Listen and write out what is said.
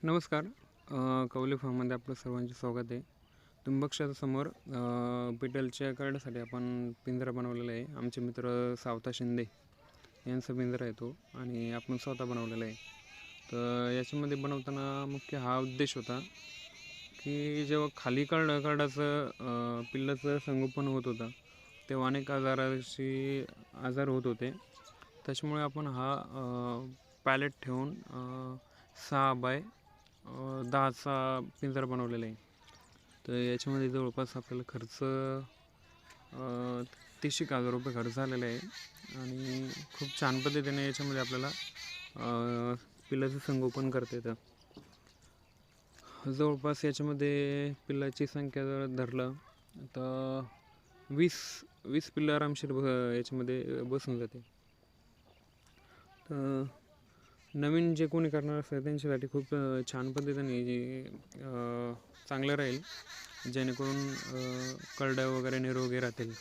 नमस्कार. कौले फार्ममध्ये आपलं सर्वांचे स्वागत आहे. तुम्ही बघशाल समोर पिटलच्या करण्यासाठी आपण पिंजरा बनवलेला आहे. आमचे मित्र सावता शिंदे यांचा पिंजरा आहे तो, आणि आपण स्वतः बनवलेला आहे. तर याच्यामध्ये बनवताना मुख्य हा उद्देश होता की जेव्हा खाली करडाचं पिल्लाचं संगोपन होत होतं तेव्हा अनेक आजार होत होते. त्याच्यामुळे आपण हा पॅलेट ठेवून 6x10चा पिंजरा बनवलेला आहे. तर याच्यामध्ये जवळपास आपल्याला खर्च 30,000 रुपये खर्च झालेला आहे, आणि खूप छान पद्धतीने याच्यामध्ये आपल्याला पिल्लाचं संगोपन करता येतं. जवळपास याच्यामध्ये पिल्लाची संख्या जर धरलं तर 20 पिल्लं आरामशीर याच्यामध्ये बसून जाते. तर नवीन जे कोणी करणार असतात त्यांच्यासाठी खूप छान पद्धतीने चांगलं राहील, जेणेकरून करडं वगैरे निरोगी राहतील.